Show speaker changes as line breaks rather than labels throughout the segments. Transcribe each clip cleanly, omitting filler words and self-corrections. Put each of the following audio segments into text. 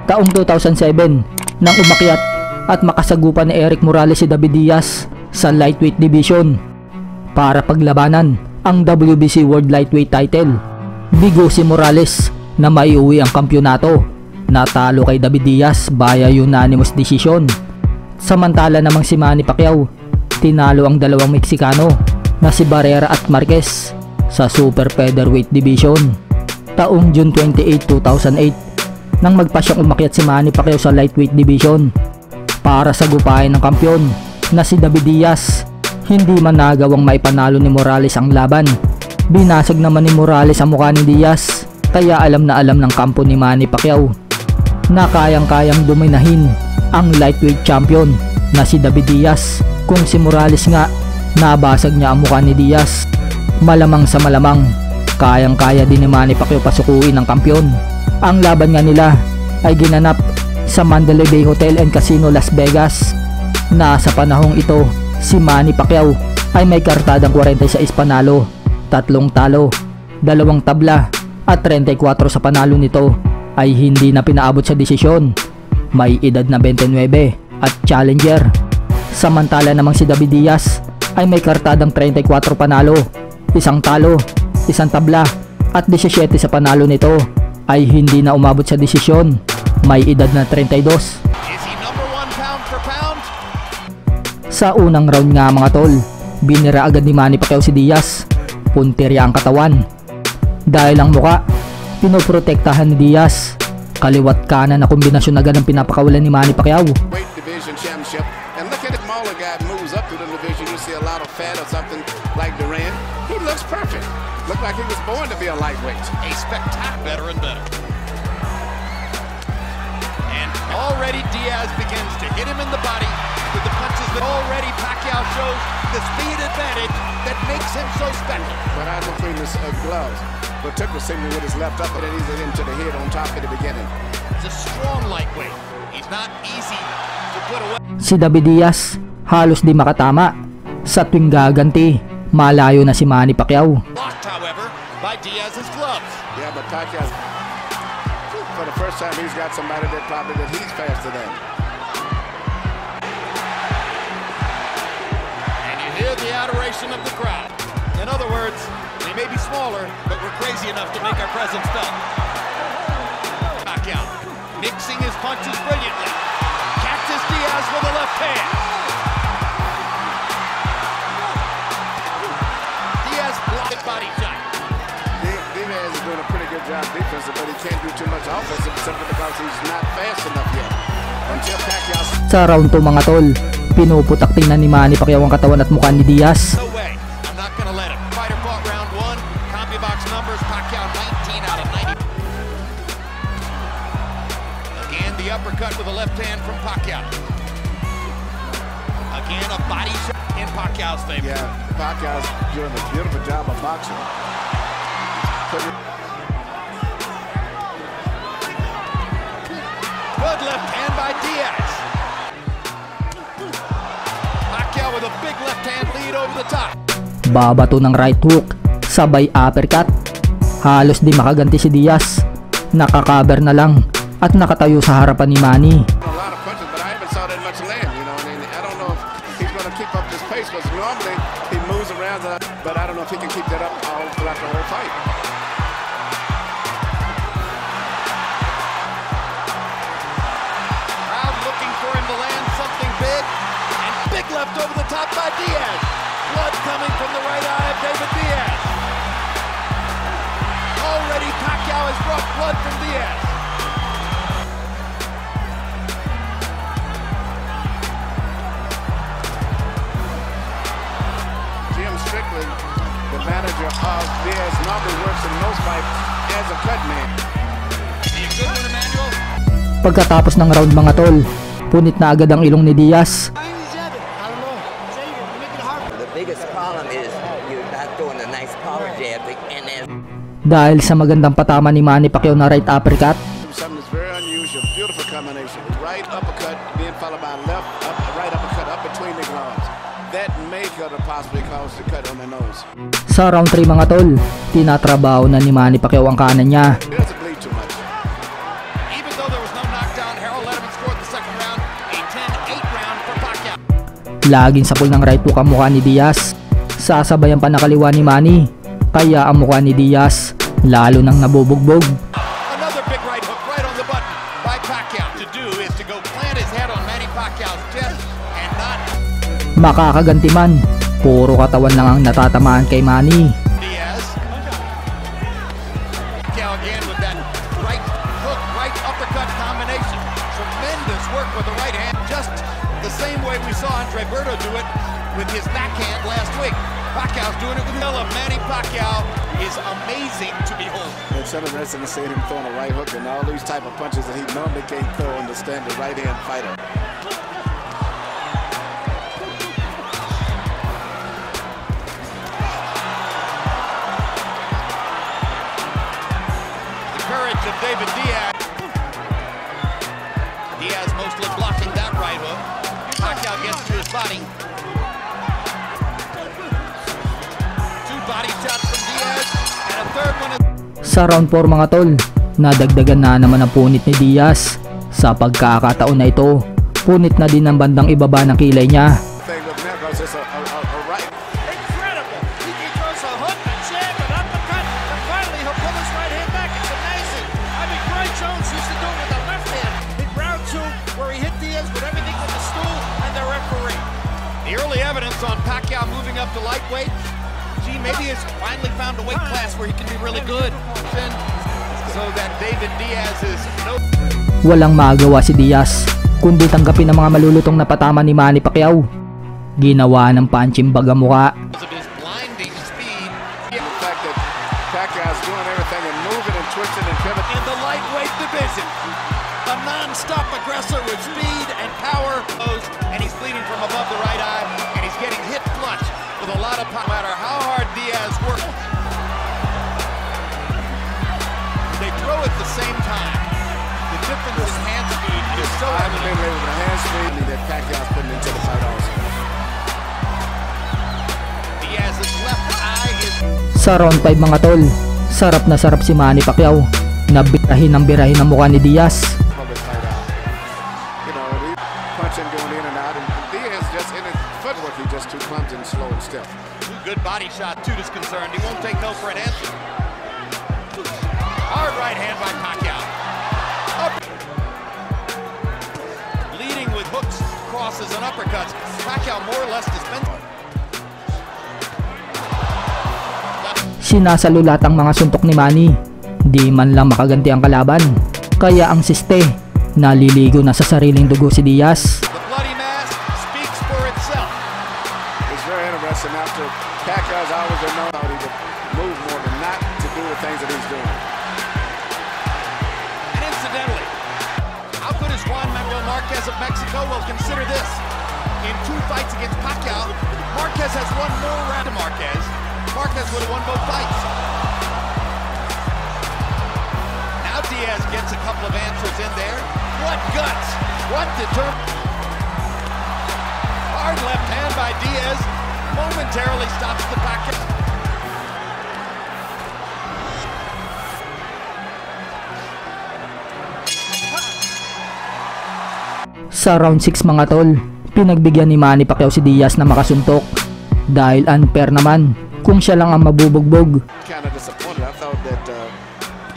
Taong 2007 nang umakyat at makasagupan ni Eric Morales si David Diaz sa lightweight division para paglabanan ang WBC World Lightweight title. Bigo si Morales na maiuwi ang kampyonato. Natalo kay David Diaz via unanimous decision. Samantala namang si Manny Pacquiao, tinalo ang dalawang Meksikano na si Barrera at Marquez sa super featherweight division. Taong June 28, 2008 nang magpasyang umakyat si Manny Pacquiao sa lightweight division para sagupain ng kampyon na si David Diaz. Hindi man nagawang maipanalo ni Morales ang laban. Binasag naman ni Morales ang mukha ni Diaz, kaya alam na alam ng kampo ni Manny Pacquiao na kayang-kayang dominahin ang lightweight champion na si David Diaz. Kung si Morales nga nabasag niya ang mukha ni Diaz, malamang sa malamang kayang-kaya din ni Manny Pacquiao pasukuin ang kampyon. Ang laban nga nila ay ginanap sa Mandalay Bay Hotel and Casino, Las Vegas. Sa panahong ito, si Manny Pacquiao ay may kartadang 46 panalo, 3 talo, 2 tabla at 34 sa panalo nito ay hindi na pinaabot sa desisyon. May edad na 29 at challenger. Samantala namang si David Diaz ay may kartadang 34 panalo, 1 talo, 1 tabla at 17 sa panalo nito ay hindi na umabot sa desisyon. May edad na 32. Sa unang round nga mga tol, binira agad ni Manny Pacquiao si Diaz. Puntirya ang katawan. Dahil ang muka, pinoprotektahan ni Diaz. Kaliwat kanan na kombinasyon agad ang pinapakawalan ni Manny Pacquiao.
And look at the smaller guy moves up to the division. You see a lot of fat or something like Duran. He looks perfect. Looked like he was born to be a lightweight.
A spectacular, better and better. And already Diaz begins to hit him in the body with the punches. But already Pacquiao shows the speed advantage that makes him so special.
But I between his gloves. But took the signal with his left up and then he's into the head on top at the beginning.
He's a strong lightweight. He's not easy to put away.
Si David Diaz halos di makatama. Sa tuwing gaganti, malayo na si Manny Pacquiao.
Blocked, however, by Diaz's gloves.
Yeah, but Pacquiao, for the first time, he's got somebody that he's faster than.
And you hear the adoration of the crowd. In other words, they may be smaller, but we're crazy enough to make our presence felt. Pacquiao mixing his punches brilliantly. Catches Diaz with a left hand. Diaz blocked body shot.
Diaz is doing a pretty good job defensive, but he can't do too much offensive simply because he's not fast enough yet. Until Pacquiao.
Sa round 2 mga tol, pinuputak tingnan ni Manny Pacquiao ang katawan at mukha ni Diaz.
No way. I'm not gonna let him. Fighter fought round 1. CompuBox numbers, Pacquiao 19 out of 90. Again, the uppercut with a left hand from Pacquiao. Again, a body shot in Pacquiao's favor.
Yeah, Pacquiao's doing a beautiful job of boxing.
Good left hand by Diaz. Pacquiao with a big left hand lead over the top.
Babato ng right hook, sabay uppercut. Halos di makaganti si Diaz. Nakakaber na lang at nakatayo sa harapan ni Manny.
A lot of punches, but I haven't saw that much land, you know, and I don't know if he's going to keep up this pace, because normally he moves around, but I don't know if he can keep that up all throughout the whole fight.
Crowd looking for him to land something big, and big left over the top by Diaz. Blood coming from the right eye of David Diaz. Already Pacquiao has brought blood from Diaz.
Jim Strickland, the manager of Diaz, normally works in most fights as a cut man.
See a good one, Emmanuel?
Pagkatapos ng round mga tol, punit na agad ang ilong ni Diaz.
The biggest problem is you're not doing a nice power jab and then
Dahil sa magandang patama ni Manny Pacquiao na right uppercut.
Something that's very unusual, beautiful combination. Right uppercut, then followed by right uppercut up between the gloves. That may could have possibly caused the cut on the nose.
Sa round 3 mga tol, tinatrabaho na ni Manny Pacquiao ang kanan niya.
He doesn't bleed too much.
Even though there was no knockdown
Laging sapul ng right hook ang mukha ni Diaz. Sasabayan pa na kaliwa ni Manny. Kaya ang mukha ni Diaz lalo nang nabubugbog.
Another big right hook right on the button by Pacquiao. To do is to go plant his head on Manny Pacquiao's chest and not
Makakaganti man, puro katawan lang ang natatamaan kay Manny.
Diaz. Pacquiao again with that right hook, right uppercut combination. Tremendous work with the right hand, just the same way we saw Andre Berto do it with his backhand last week. Pacquiao's doing it with Miller. Manny Pacquiao is amazing to behold.
It's interesting to see him throwing a right hook and all these type of punches that he normally can't throw in the standard right-hand fighter.
The courage of David Diaz. Diaz mostly blocking that right hook. Pacquiao gets to his body. Two body shots from Diaz and a third one is
Sa round 4 mga tol, nadagdagan na naman ang punit ni Diaz. Sa pagkakataon na ito, punit na din ang bandang ibaba ng kilay niya.
Thing with Mirko's just a right.
incredible. He throws a hook, a jab, an uppercut, and finally he'll pull his right hand back. It's amazing. I mean, Roy Jones used to do it with the left hand in round 2, where he hit Diaz with everything but the stool and the referee. The early evidence on Pacquiao moving up to lightweight. Gee, maybe he's finally found a weight class where he can be really good. So that David Diaz is no.
Walang magawa si Diaz, kundi tanggapin ang mga malulutong na patama ni Manny Pacquiao. Ginawa ng punching bag ang mukha.
Because of his blinding speed.
The fact that Pacquiao's doing everything and moving and twisting and pivoting.
In the lightweight division, a non-stop aggressor with speed and power, and he's bleeding from above the right eye, and he's getting hit flush with a lot of power. No matter how hard Diaz works, they throw at the same time. The difference in hand speed is so
I haven't been
evident.
able to hand speed that Pacquiao's putting into the fight also.
Diaz's left eye is
Sa round 5 mga tol, sarap na sarap si Manny Pacquiao. Nabirahin ang birahin ang mukha ni Diaz.
Public fight out. You know, he punching going in and out, and Diaz just in his footwork, he just too clumsy and slow and stiff.
good body shot. Dude is concerned. He won't take no for an answer. Hard right hand by Pacquiao. Up. Leading with hooks, crosses, and uppercuts. Pacquiao more or less dispensed.
Sinasalulat ang mga suntok ni Manny. Di man lang makaganti ang kalaban. Kaya ang siste, naliligo na sa sariling dugo si Diaz.
The bloody mask speaks for itself.
It's very interesting after Pacquiao's always been known how he would move more than not to do the things that he's doing.
And incidentally, how good is Juan Manuel Marquez of Mexico? Well, consider this. In 2 fights against Pacquiao, Marquez has won more rounds than Marquez. Marquez would have won both fights. Now Diaz gets a couple of answers in there. What guts! What determination! Hard left hand by Diaz momentarily stops the Pacquiao.
Sa round 6 mga tol, pinagbigyan ni Manny Pacquiao si Diaz na makasuntok. Dahil unfair naman kung siya lang ang mabubugbog.
Kind of disappointed. I thought that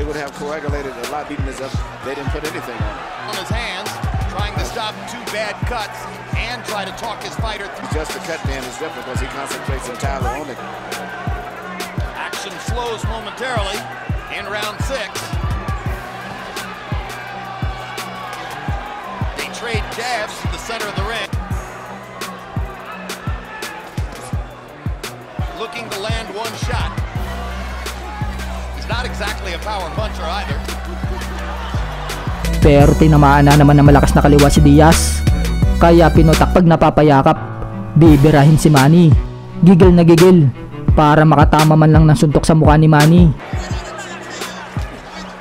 it would have coagulated a lot, even as if they didn't put anything on it.
On his hands, trying to stop 2 bad cuts and try to talk his fighter through.
Just the cut man is different because he concentrates entirely on it.
Action slows momentarily in round 6. They trade jabs to the center of the ring. Looking to land one shot. He's not exactly a power puncher either.
Pero tinamaan na naman ng malakas na kaliwa si Diaz. Kaya pinutak pag napapayakap, bibirahin si Manny. Gigil na gigil para makatama man lang ng suntok sa mukha ni Manny.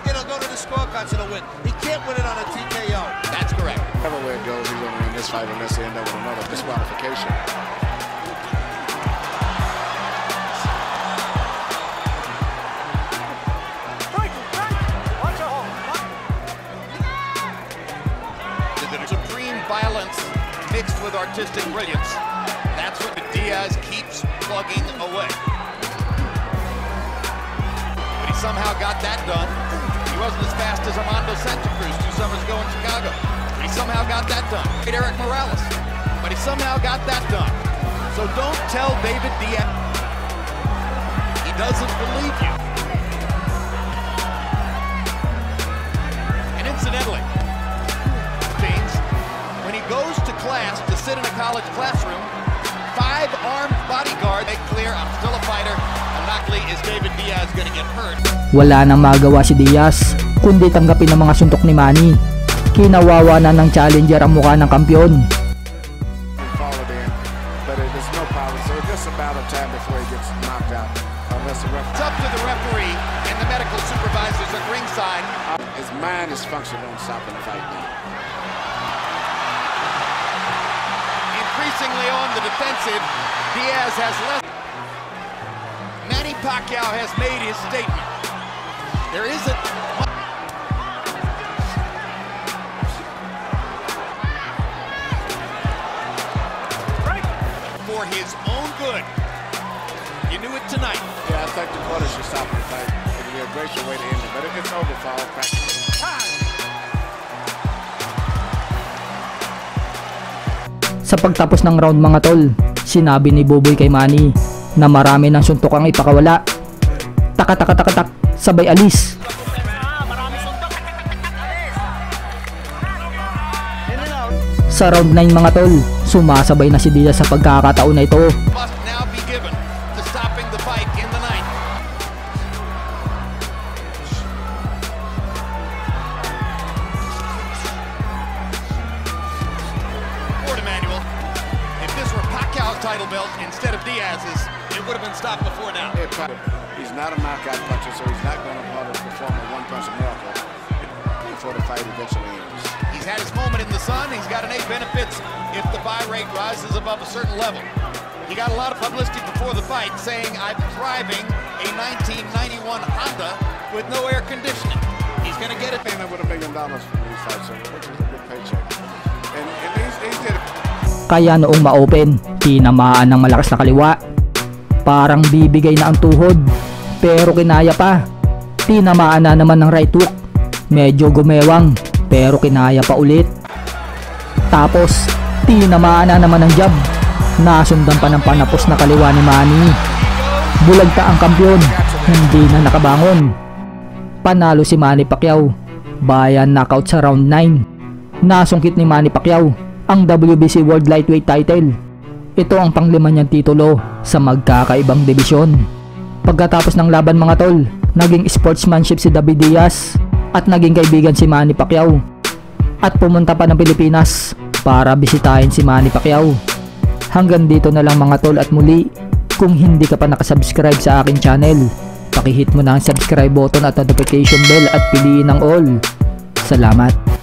It'll go to the scorecards and win. He can't win it on a TKO. That's correct.
Whatever way it goes, he's going to win this fight unless they end up with another disqualification.
mixed with artistic brilliance. That's what Diaz keeps plugging away. But he somehow got that done. He wasn't as fast as Armando Santa Cruz 2 summers ago in Chicago. But he somehow got that done. Eric Morales. But he somehow got that done. So don't tell David Diaz he doesn't believe you. And incidentally, James, when he goes to class to sit in a college classroom, 5 armed bodyguards make clear, I'm still a fighter. I'm not likely is David Diaz gonna get hurt.
Wala nang magawa si Diaz kundi tanggapin ang mga suntok ni Manny. Kinawawa na ng challenger ang mukha ng kampyon.
It's up to the referee and the medical supervisors at ringside.
His mind is functioning on stopping the fight now.
Increasingly on the defensive, Diaz has left. Manny Pacquiao has made his statement. There isn't for his own good. You knew it tonight.
Yeah, I think the quarter should stop the fight. It would be a great way to end it, but it's over for all practice.
Sa pagtapos ng round mga tol, sinabi ni Buboy kay Manny na marami ng suntok ang ipakawala. Tak, sabay alis. Sa round 9 mga tol, sumasabay na si Diaz sa pagkakataon na ito.
Must now be given to stopping the fight in the ninth. Ford Emmanuel, if this were Pacquiao's title belt instead of Diaz's, it would have been stopped before now.
He's not a knockout puncher, so he's not going to perform a one-punch miracle before the fight eventually ends.
He's had his moment in the sun. He's got innate benefits if the buy rate rises above a certain level. He got a lot of publicity before the fight saying, I'm driving a 1991 Honda with no air conditioning. He's going to get it.
Paying over $1 million for these fights, which is a good paycheck. And he did it.
Kaya noong ma-open, tinamaan ng malakas na kaliwa. Parang bibigay na ang tuhod, pero kinaya pa. Tinamaan na naman ng right hook. Medyo gumewang, pero kinaya pa ulit. Tapos, tinamaan na naman ng jab. Nasundan pa ng panapos na kaliwa ni Manny. Bulagta ang kampyon, hindi na nakabangon. Panalo si Manny Pacquiao, bayan knockout sa round 9. Nasungkit ni Manny Pacquiao ang WBC World Lightweight title. Ito ang panglima niyang titulo sa magkakaibang dibisyon. Pagkatapos ng laban mga tol, naging sportsmanship si David Diaz at naging kaibigan si Manny Pacquiao. At pumunta pa ng Pilipinas para bisitahin si Manny Pacquiao. Hanggang dito na lang mga tol at muli, kung hindi ka pa nakasubscribe sa aking channel, pakihit mo na ang subscribe button at notification bell at piliin ang all. Salamat.